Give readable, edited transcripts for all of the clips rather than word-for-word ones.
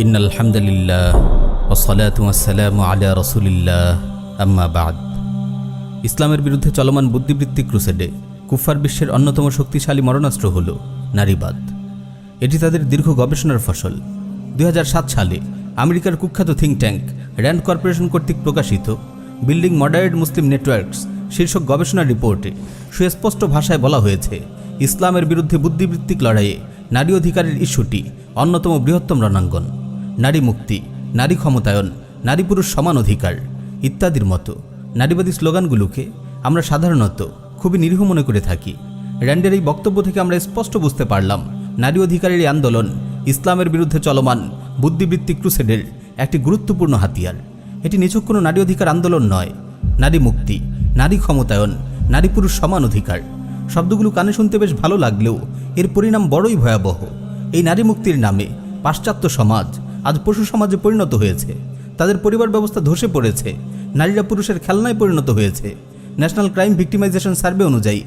ইন্নাল হামদুলিল্লাহ ওয়াসসালাতু ওয়াসসালামু আলা রাসূলিল্লাহ আম্মা বাদ। ইসলামের বিরুদ্ধে চলমান বুদ্ধিবৃত্তিক ক্রুসেডে কুফফার বিশ্বের অন্যতম শক্তিশালী মরণাস্ত্র হল নারীবাদ। এটি তাদের দীর্ঘ গবেষণার ফসল। 2007 সালে আমেরিকার কুখ্যাত থিঙ্ক ট্যাঙ্ক র্যান্ড কর্পোরেশন কর্তৃক প্রকাশিত বিল্ডিং মডারেট মুসলিম নেটওয়ার্কস শীর্ষক গবেষণা রিপোর্টে সুস্পষ্ট ভাষায় বলা হয়েছে, ইসলামের বিরুদ্ধে বুদ্ধিবৃত্তিক লড়াইয়ে নারী অধিকারের ইস্যুটি অন্যতম বৃহত্তম রণাঙ্গন। নারী মুক্তি, নারী ক্ষমতায়ন, নারী পুরুষ সমান অধিকার ইত্যাদির মতো নারীবাদী স্লোগানগুলোকে আমরা সাধারণত খুবই নিরীহ মনে করে থাকি। র্যান্ডের এই বক্তব্য থেকে আমরা স্পষ্ট বুঝতে পারলাম, নারী অধিকারের এই আন্দোলন ইসলামের বিরুদ্ধে চলমান বুদ্ধিবৃত্তিক ক্রুসেডের একটি গুরুত্বপূর্ণ হাতিয়ার। এটি নিছক কোনো নারী অধিকার আন্দোলন নয়। নারী মুক্তি, নারী ক্ষমতায়ন, নারী পুরুষ সমান অধিকার শব্দগুলো কানে শুনতে বেশ ভালো লাগলেও এর পরিণাম বড়ই ভয়াবহ। এই নারী মুক্তির নামে পাশ্চাত্য সমাজ আজ পশু সমাজে পরিণত হয়েছে। তাদের পরিবার ব্যবস্থা ধসে পড়েছে। নারীরা পুরুষের খেলনায় পরিণত হয়েছে। ন্যাশনাল ক্রাইম ভিক্টিমাইজেশন সার্ভে অনুযায়ী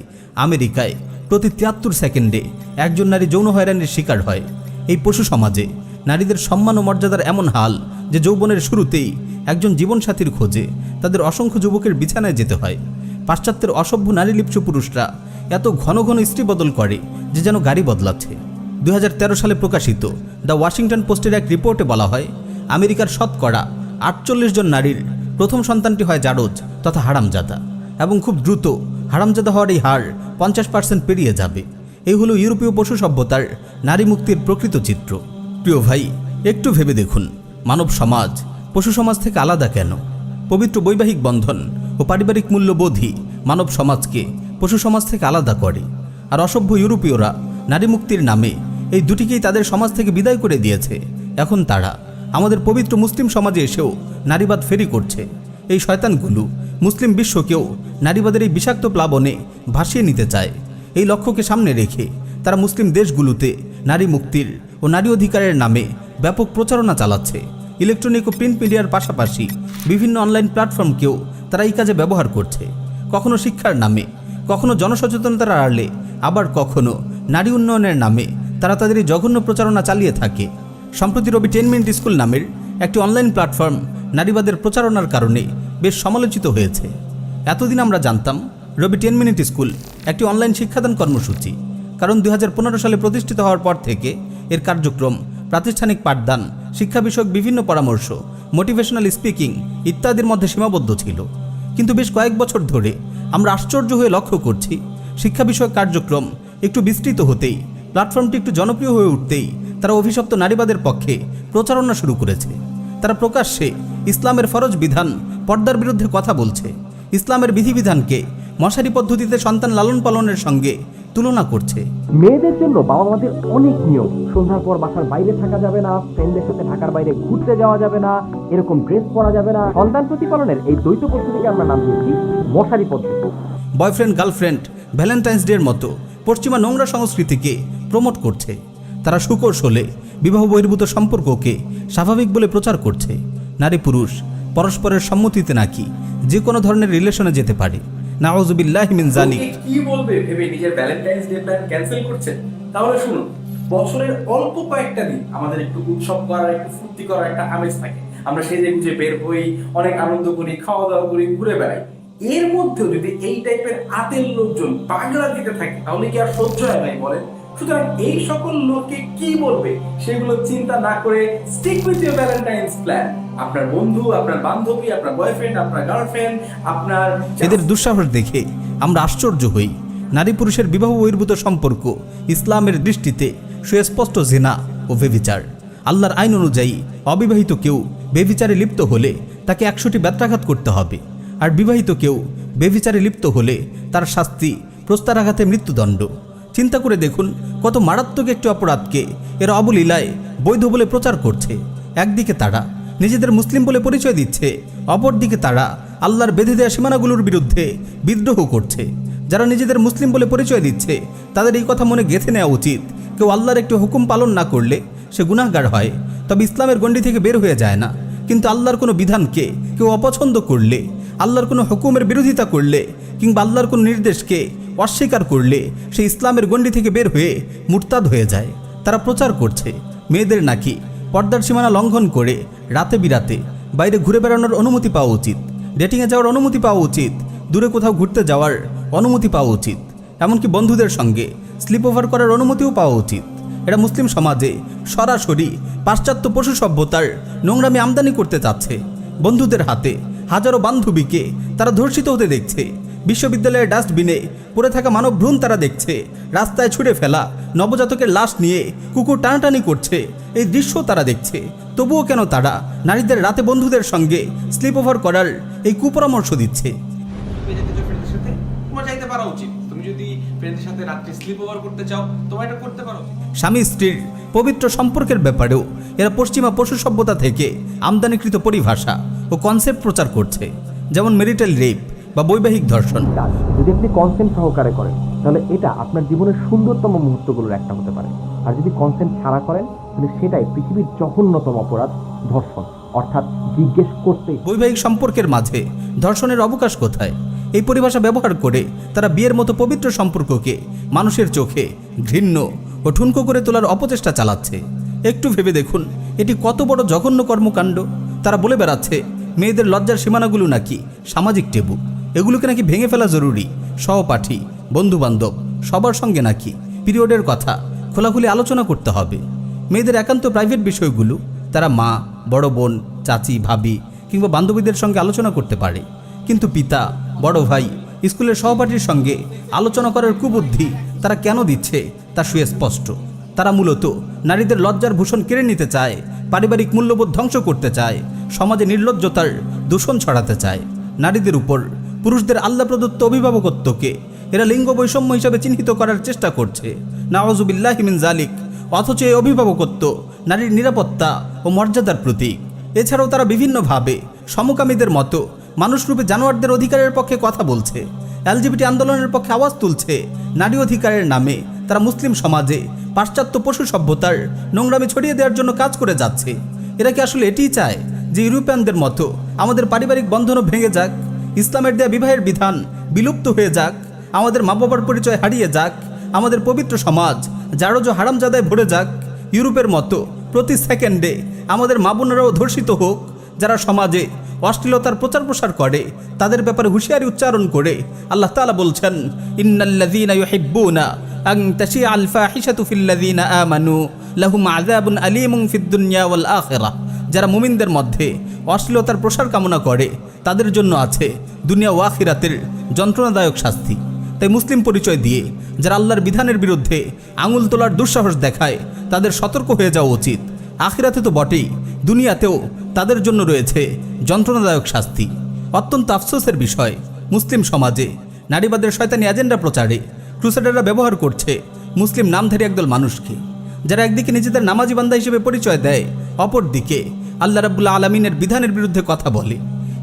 আমেরিকায় প্রতি 73 সেকেন্ডে একজন নারী যৌন হয়রানির শিকার হয়। এই পশু সমাজে নারীদের সম্মান ও মর্যাদার এমন হাল যে যৌবনের শুরুতেই একজন জীবনসাথীর খোঁজে তাদের অসংখ্য যুবকের বিছানায় যেতে হয়। পাশ্চাত্যের অসভ্য নারী লিপ্ত পুরুষরা এত ঘন ঘন স্ত্রী বদল করে যে যেন গাড়ি বদলাচ্ছে। 2013 সালে প্রকাশিত দ্য ওয়াশিংটন পোস্টের এক রিপোর্টে বলা হয়, আমেরিকার শতকরা 48 জন নারীর প্রথম সন্তানটি হয় জারজ তথা হারামজাদা, এবং খুব দ্রুত হারামজাদা হওয়ার এই হার 50% পেরিয়ে যাবে। এই হলো ইউরোপীয় পশু সভ্যতার নারী মুক্তির প্রকৃত চিত্র। প্রিয় ভাই, একটু ভেবে দেখুন, মানব সমাজ পশু সমাজ থেকে আলাদা কেন? পবিত্র বৈবাহিক বন্ধন ও পারিবারিক মূল্যবোধই মানব সমাজকে পশু সমাজ থেকে আলাদা করে। আর অসভ্য ইউরোপীয়রা নারী মুক্তির নামে এই দুটিকেই তাদের সমাজ থেকে বিদায় করে দিয়েছে। এখন তারা আমাদের পবিত্র মুসলিম সমাজে এসেও নারীবাদ ফেরি করছে। এই শয়তানগুলো মুসলিম বিশ্বকেও নারীবাদের এই বিষাক্ত প্লাবনে ভাসিয়ে নিতে চায়। এই লক্ষ্যকে সামনে রেখে তারা মুসলিম দেশগুলোতে নারী মুক্তির ও নারী অধিকারের নামে ব্যাপক প্রচারণা চালাচ্ছে। ইলেকট্রনিক ও প্রিন্ট মিডিয়ার পাশাপাশি বিভিন্ন অনলাইন প্ল্যাটফর্মকেও তারা এই কাজে ব্যবহার করছে। কখনো শিক্ষার নামে, কখনো জনসচেতনতার আড়ালে, আবার কখনো নারী উন্নয়নের নামে তারা তাদের এই জঘন্য প্রচারণা চালিয়ে থাকে। সম্প্রতি রবি 10 মিনিট স্কুল নামের একটি অনলাইন প্ল্যাটফর্ম নারীবাদের প্রচারণার কারণে বেশ সমালোচিত হয়েছে। এতদিন আমরা জানতাম রবি 10 মিনিট স্কুল একটি অনলাইন শিক্ষাদান কর্মসূচি, কারণ 2015 সালে প্রতিষ্ঠিত হওয়ার পর থেকে এর কার্যক্রম প্রাতিষ্ঠানিক পাঠদান, শিক্ষা বিষয়ক বিভিন্ন পরামর্শ, মোটিভেশনাল স্পিকিং ইত্যাদির মধ্যে সীমাবদ্ধ ছিল। কিন্তু বেশ কয়েক বছর ধরে আমরা আশ্চর্য হয়ে লক্ষ্য করছি, শিক্ষা বিষয়ক কার্যক্রম একটু বিস্তৃত হতেই, প্ল্যাটফর্মটি একটু জনপ্রিয় হয়ে উঠতেই তারা অভিশপ্ত নারীবাদের পক্ষে প্রচারণা শুরু করেছে। তারা প্রকাশ্যে ইসলামের ফরজ বিধান পর্দার বিরুদ্ধে কথা বলছে। ইসলামের বিধিবিধানকে মশারি পদ্ধতিতে সন্তান লালন পালনের সঙ্গে তুলনা করছে। মেয়েদের জন্য বাবা মাদের অনেক নিয়ম। সন্ধ্যার পর বাসার বাইরে থাকা যাবে না, ফ্রেন্ডদের সাথে ঢাকার বাইরে ঘুরতে যাওয়া যাবে না, এরকম ড্রেস পরা যাবে না। সন্তান প্রতিপালনের এই দ্বৈত পদ্ধতিকে আমরা নাম দিয়েছি মশারি পদ্ধতি। বয়ফ্রেন্ড গার্লফ্রেন্ড, ভ্যালেন্টাইন্স ডের মতো পশ্চিমা নোংরা সংস্কৃতিকে প্রমোট করছে। তারা সুকৌশলে বিবাহ বহির্ভূত সম্পর্ককে স্বাভাবিক বলে প্রচার করছে। নারী পুরুষ পরস্পরের সম্মতিতে নাকি যে কোনো ধরনের রিলেশনে যেতে পারে। নাউযুবিল্লাহি মিন যালিক। কি বলবে ভেবে নিজের ভ্যালেন্টাইন্স ডে প্ল্যান ক্যান্সেল করছেন? তাহলে শুনুন, বছরের অল্প কয়েকটা দিন আমাদের একটু উৎসব করার, একটু ফুর্তি করার একটা আমেজ থাকে। আমরা সেজে গুজে বের হই, অনেক আনন্দ করি, খাওয়া দাওয়া করি, ঘুরে বেড়াই। এর মধ্যেও যদি এই টাইপের আতেল লোকজন পাগলা দিতে থাকে তাহলে কি আর সহ্য হয় নাই বলেন? সুতরাং এই সকল লোককে কি বলবে সেগুলো চিন্তা না করে stick with your Valentine's plan. আপনার বন্ধু, আপনার বান্ধবী, আপনার বয়ফ্রেন্ড, আপনার গার্লফ্রেন্ড, আপনার এদের দুঃসাহস দেখে আমরা আশ্চর্য হই। নারী পুরুষের বিবাহ বহির্ভূত সম্পর্ক ইসলামের দৃষ্টিতে সুস্পষ্ট জিনা ও ব্যভিচার। আল্লাহর আইন অনুযায়ী অবিবাহিত কেউ ব্যভিচারে লিপ্ত হলে তাকে 100টি বেত্রাঘাত করতে হবে, আর বিবাহিত কেউ ব্যভিচারে লিপ্ত হলে তার শাস্তি প্রস্তারাঘাতে মৃত্যুদণ্ড। চিন্তা করে দেখুন, কত মারাত্মক একটি অপরাধকে এরা অবলীলায় বৈধ বলে প্রচার করছে। একদিকে তারা নিজেদের মুসলিম বলে পরিচয় দিচ্ছে, অপরদিকে তারা আল্লাহর বেঁধে দেওয়া সীমানাগুলোর বিরুদ্ধে বিদ্রোহ করছে। যারা নিজেদের মুসলিম বলে পরিচয় দিচ্ছে তাদের এই কথা মনে গেঁথে নেওয়া উচিত, কেউ আল্লাহর একটি হুকুম পালন না করলে সে গুনাহগার হয়, তবে ইসলামের গণ্ডি থেকে বের হয়ে যায় না। কিন্তু আল্লাহর কোনো বিধানকে কেউ অপছন্দ করলে, আল্লাহর কোনো হুকুমের বিরোধিতা করলে, কিংবা আল্লাহর কোনো নির্দেশকে অস্বীকার করলে সে ইসলামের গণ্ডি থেকে বের হয়ে মুরতাদ হয়ে যায়। তারা প্রচার করছে মেয়েদের নাকি পর্দার সীমানা লঙ্ঘন করে রাতে বিরাতে বাইরে ঘুরে বেড়ানোর অনুমতি পাওয়া উচিত, ডেটিংয়ে যাওয়ার অনুমতি পাওয়া উচিত, দূরে কোথাও ঘুরতে যাওয়ার অনুমতি পাওয়া উচিত, এমনকি বন্ধুদের সঙ্গে স্লিপ ওভার করার অনুমতিও পাওয়া উচিত। এটা মুসলিম সমাজে সরাসরি পাশ্চাত্য পশু সভ্যতার নোংরামি আমদানি করতে চাচ্ছে। বন্ধুদের হাতে হাজারো বান্ধবীকে তারা ধর্ষিত হতে দেখছে, বিশ্ববিদ্যালয়ের ডাস্টবিনে পড়ে থাকা মানব ভ্রূণ তারা দেখছে, রাস্তায় ছুঁড়ে ফেলা নবজাতকের লাশ নিয়ে কুকুর টানাটানি করছে, এই দৃশ্য তারা দেখছে। তবুও কেন তারা নারীদের রাতে বন্ধুদের সঙ্গে স্লিপ ওভার করার এই কুপরামর্শ দিচ্ছে? ফ্রেন্ডের সাথে তোমার যাইতে পারা উচিত। তুমি যদি ফ্রেন্ডের সাথে রাত্রে স্লিপ ওভার করতে চাও, তোমার এটা করতে পারো। স্বামী স্ত্রীর পবিত্র সম্পর্কের ব্যাপারেও এরা পশ্চিমা পশু সভ্যতা থেকে আমদানিকৃত পরিভাষা ও কনসেপ্ট প্রচার করছে, যেমন মেরিটাল রেপ বা বৈবাহিক ধর্ষণ। যদি আপনি কনসেন্ট সহকারে করেন তাহলে এটা আপনার জীবনের সুন্দরতম মুহূর্তগুলোর একটা হতে পারে, আর যদি কনসেন্ট ছাড়া করেন তাহলে সেটাই পৃথিবীর জঘন্যতম অপরাধ, ধর্ষণ। অর্থাৎ জিজ্ঞেস করতে। বৈবাহিক সম্পর্কের মাঝে ধর্ষণের অবকাশ কোথায়? এই পরিভাষা ব্যবহার করে তারা বিয়ের মতো পবিত্র সম্পর্ককে মানুষের চোখে ঘৃণ্য ও ঠুনকো করে তোলার অপচেষ্টা চালাচ্ছে। একটু ভেবে দেখুন এটি কত বড় জঘন্য কর্মকাণ্ড। তারা বলে বেড়াচ্ছে মেয়েদের লজ্জার সীমানাগুলো নাকি সামাজিক টেবু, এগুলোকে নাকি ভেঙে ফেলা জরুরি। সহপাঠী, বন্ধুবান্ধব সবার সঙ্গে নাকি পিরিয়ডের কথা খোলাখুলি আলোচনা করতে হবে। মেয়েদের একান্ত প্রাইভেট বিষয়গুলো তারা মা, বড় বোন, চাচি, ভাবি কিংবা বান্ধবীদের সঙ্গে আলোচনা করতে পারে, কিন্তু পিতা, বড় ভাই, স্কুলের সহপাঠীর সঙ্গে আলোচনা করার কুবুদ্ধি তারা কেন দিচ্ছে তা সুস্পষ্ট। তারা মূলত নারীদের লজ্জার ভূষণ কেড়ে নিতে চায়, পারিবারিক মূল্যবোধ ধ্বংস করতে চায়, সমাজে নির্লজ্জতার দূষণ ছড়াতে চায়। নারীদের উপর পুরুষদের আল্লাহ প্রদত্ত অভিভাবকত্বকে এরা লিঙ্গ বৈষম্য হিসাবে চিহ্নিত করার চেষ্টা করছে, নাউযুবিল্লাহি মিন জালিক। অথচ এই অভিভাবকত্ব নারীর নিরাপত্তা ও মর্যাদার প্রতীক। এছাড়াও তারা বিভিন্নভাবে সমকামীদের মতো মানুষরূপে জানোয়ারদের অধিকারের পক্ষে কথা বলছে, এলজিবিটি আন্দোলনের পক্ষে আওয়াজ তুলছে। নারী অধিকারের নামে তারা মুসলিম সমাজে পাশ্চাত্য পশু সভ্যতার নোংরামি ছড়িয়ে দেওয়ার জন্য কাজ করে যাচ্ছে। এরা কি আসলে এটিই চায় যে ইউরোপিয়ানদের মতো আমাদের পারিবারিক বন্ধনও ভেঙে যাক, ইসলামের দেয়া বিবাহের বিধান বিলুপ্ত হয়ে যাক, আমাদের মা বাবার পরিচয় হারিয়ে যাক, আমাদের পবিত্র সমাজ জারজ হারামজাদায় ভরে যাক? ইউরোপের মতো প্রতি সেকেন্ডে আমাদের মা বোনেরাও ধর্ষিত হোক? যারা সমাজে অশ্লীলতার প্রচার প্রসার করে তাদের ব্যাপারে হুঁশিয়ারি উচ্চারণ করে আল্লাহ তাআলা বলছেন, ইন্নাল্লাযীনা ইউহিব্বুনা আন তাশিআল ফাহিশাতু ফিল্লাযীনা আমানু লাহুম আযাবুন আলীমুন ফিদ দুনিয়া ওয়াল আখিরাহ। যারা মুমিনদের মধ্যে অশ্লীলতার প্রসার কামনা করে তাদের জন্য আছে দুনিয়া ও আখিরাতের যন্ত্রণাদায়ক শাস্তি। তাই মুসলিম পরিচয় দিয়ে যারা আল্লাহর বিধানের বিরুদ্ধে আঙুল তোলার দুঃসাহস দেখায় তাদের সতর্ক হয়ে যাওয়া উচিত। আখিরাতে তো বটেই, দুনিয়াতেও তাদের জন্য রয়েছে যন্ত্রণাদায়ক শাস্তি। অত্যন্ত আফসোসের বিষয়, মুসলিম সমাজে নারীবাদের শয়তানি এজেন্ডা প্রচারে ক্রুসেডাররা ব্যবহার করছে মুসলিম নামধারী একদল মানুষকে, যারা একদিকে নিজেদের নামাজি বান্দা হিসেবে পরিচয় দেয়, অপরদিকে আল্লাহ রাব্বুল আলামিনের বিধানের বিরুদ্ধে কথা বলে,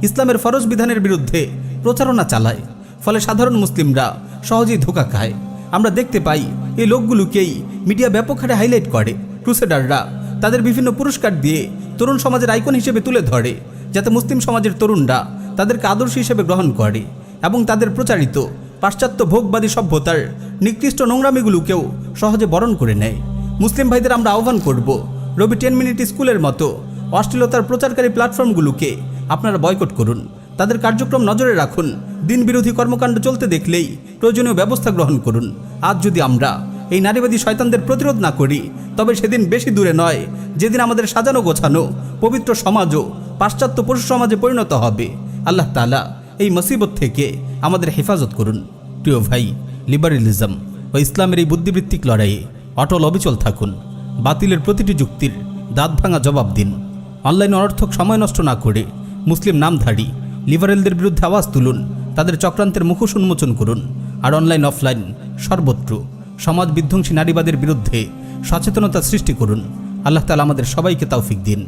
ইসলামের ফরজ বিধানের বিরুদ্ধে প্রচারণা চালায়। ফলে সাধারণ মুসলিমরা সহজেই ধোঁকা খায়। আমরা দেখতে পাই এই লোকগুলোকেই মিডিয়া ব্যাপক হারে হাইলাইট করে। ক্রুসেডাররা তাদের বিভিন্ন পুরস্কার দিয়ে তরুণ সমাজের আইকন হিসেবে তুলে ধরে, যাতে মুসলিম সমাজের তরুণরা তাদেরকে আদর্শ হিসেবে গ্রহণ করে এবং তাদের প্রচারিত পাশ্চাত্য ভোগবাদী সভ্যতার নিকৃষ্ট নোংরামিগুলোকেও সহজে বরণ করে নেয়। মুসলিম ভাইদের আমরা আহ্বান করব, রবি 10 মিনিট স্কুলের মতো অশ্লীলতার প্রচারকারী প্ল্যাটফর্মগুলোকে আপনারা বয়কট করুন, তাদের কার্যক্রম নজরে রাখুন, দিন বিরোধী কর্মকাণ্ড চলতে দেখলেই প্রয়োজনীয় ব্যবস্থা গ্রহণ করুন। আজ যদি আমরা এই নারীবাদী শয়তানদের প্রতিরোধ না করি তবে সেদিন বেশি দূরে নয় যেদিন আমাদের সাজানো গোছানো পবিত্র সমাজও পাশ্চাত্য পশু সমাজে পরিণত হবে। আল্লাহ তাআলা এই মুসিবত থেকে আমাদের হেফাজত করুন। প্রিয় ভাই, লিবারেলিজম ও ইসলামের এই বুদ্ধিবৃত্তিক লড়াইয়ে অটল অবিচল থাকুন। বাতিলের প্রতিটি যুক্তির দাঁত ভাঙা জবাব দিন। অনলাইনে অনর্থক সময় নষ্ট না করে মুসলিম নামধারী লিবারেলদের বিরুদ্ধে আওয়াজ তুলুন, তাদের চক্রান্তের মুখোশ উন্মোচন করুন। আর অনলাইন অফলাইন সর্বত্র সমাজ বিধ্বংসী নারীবাদের বিরুদ্ধে সচেতনতা সৃষ্টি করুন। আল্লাহ তাআলা আমাদের সবাইকে তৌফিক দিন।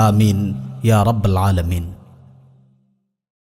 আমিন ইয়া রাব্বাল আলামিন।